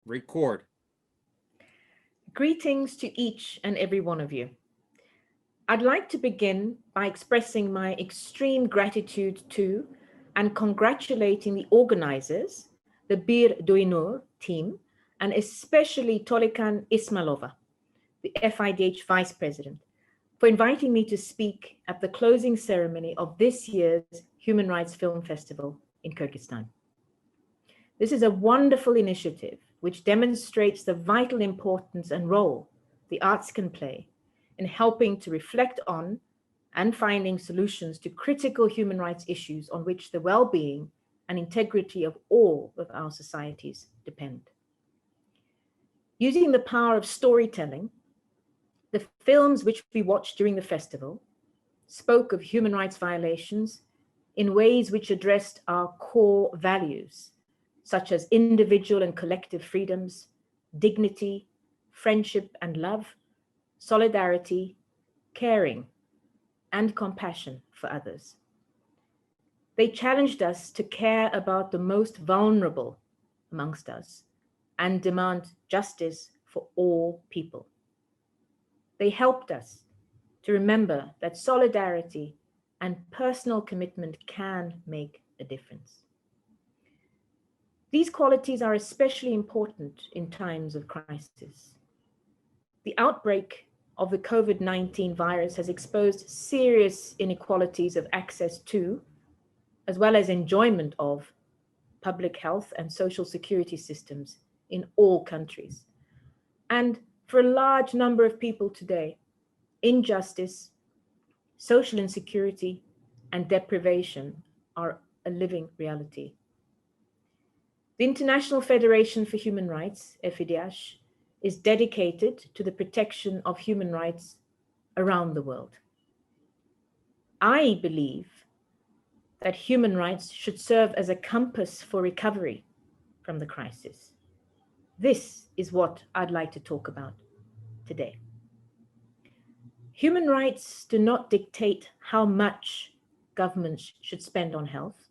Record. Greetings to each and every one of you. I'd like to begin by expressing my extreme gratitude to and congratulating the organizers, the Bir Doinur team, and especially Tolikan Ismailova, the FIDH Vice President, for inviting me to speak at the closing ceremony of this year's Human Rights Film Festival in Kyrgyzstan. This is a wonderful initiative which demonstrates the vital importance and role the arts can play in helping to reflect on and finding solutions to critical human rights issues on which the well-being and integrity of all of our societies depend. Using the power of storytelling, the films which we watched during the festival spoke of human rights violations in ways which addressed our core values, such as individual and collective freedoms, dignity, friendship and love, solidarity, caring, and compassion for others. They challenged us to care about the most vulnerable amongst us and demand justice for all people. They helped us to remember that solidarity and personal commitment can make a difference. These qualities are especially important in times of crisis. The outbreak of the COVID-19 virus has exposed serious inequalities of access to, as well as enjoyment of, public health and social security systems in all countries. And for a large number of people today, injustice, social insecurity, and deprivation are a living reality. The International Federation for Human Rights, FIDH, is dedicated to the protection of human rights around the world. I believe that human rights should serve as a compass for recovery from the crisis. This is what I'd like to talk about today. Human rights do not dictate how much governments should spend on health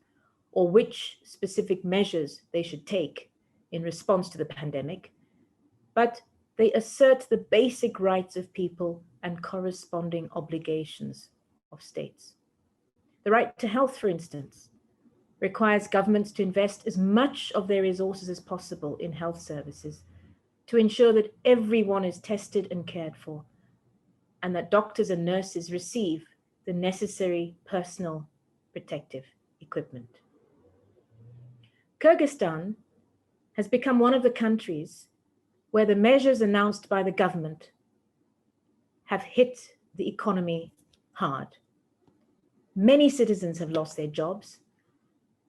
or which specific measures they should take in response to the pandemic, but they assert the basic rights of people and corresponding obligations of states. The right to health, for instance, requires governments to invest as much of their resources as possible in health services to ensure that everyone is tested and cared for, and that doctors and nurses receive the necessary personal protective equipment. Kyrgyzstan has become one of the countries where the measures announced by the government have hit the economy hard. Many citizens have lost their jobs,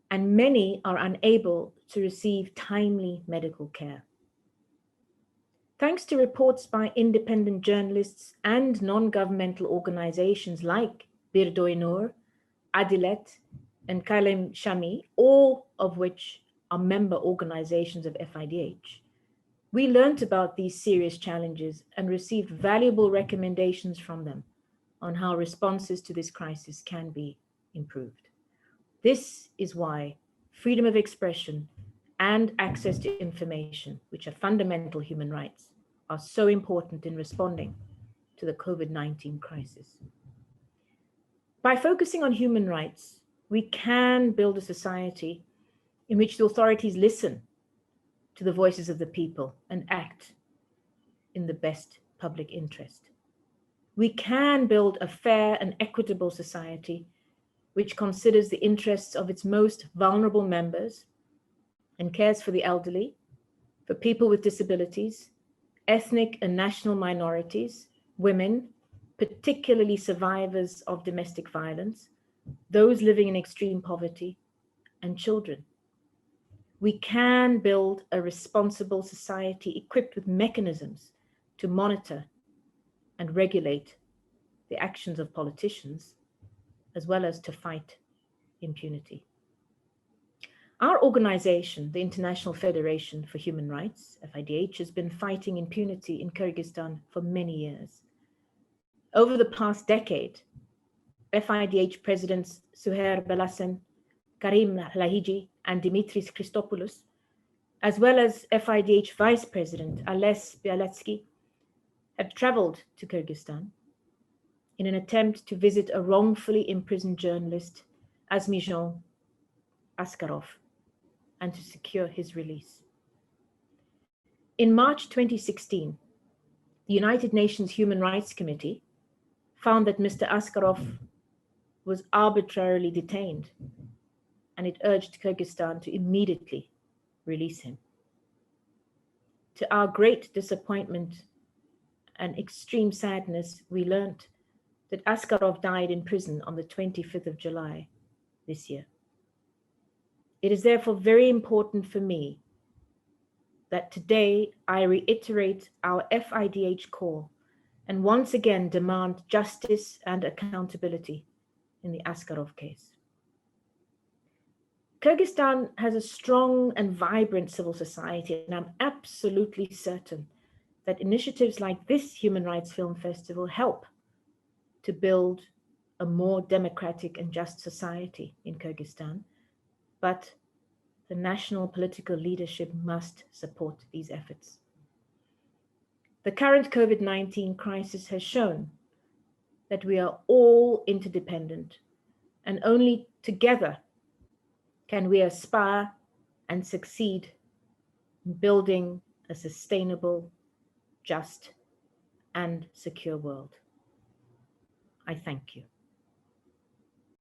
and many are unable to receive timely medical care. Thanks to reports by independent journalists and non-governmental organizations like Bir Doinur, Adilet, and Kailem Shami, all of which are member organizations of FIDH, we learned about these serious challenges and received valuable recommendations from them on how responses to this crisis can be improved. This is why freedom of expression and access to information, which are fundamental human rights, are so important in responding to the COVID-19 crisis. By focusing on human rights, we can build a society in which the authorities listen to the voices of the people and act in the best public interest. We can build a fair and equitable society which considers the interests of its most vulnerable members and cares for the elderly, for people with disabilities, ethnic and national minorities, women, particularly survivors of domestic violence, those living in extreme poverty, and children. We can build a responsible society equipped with mechanisms to monitor and regulate the actions of politicians, as well as to fight impunity. Our organization, the International Federation for Human Rights, FIDH, has been fighting impunity in Kyrgyzstan for many years. Over the past decade, FIDH presidents Suher Belasen, Karim Lahiji, and Dimitris Christopoulos as well as FIDH Vice President Ales Bialetsky, have traveled to Kyrgyzstan in an attempt to visit a wrongfully imprisoned journalist, Azmijan Askarov, and to secure his release. In March 2016, the United Nations Human Rights Committee found that Mr. Askarov was arbitrarily detained, and it urged Kyrgyzstan to immediately release him. To our great disappointment and extreme sadness, we learned that Askarov died in prison on the 25th of July this year. It is therefore very important for me that today I reiterate our FIDH call and once again demand justice and accountability in the Askarov case. Kyrgyzstan has a strong and vibrant civil society, and I'm absolutely certain that initiatives like this Human Rights Film Festival help to build a more democratic and just society in Kyrgyzstan. But the national political leadership must support these efforts. The current COVID-19 crisis has shown that we are all interdependent, and only together can we aspire and succeed in building a sustainable, just, and secure world. I thank you.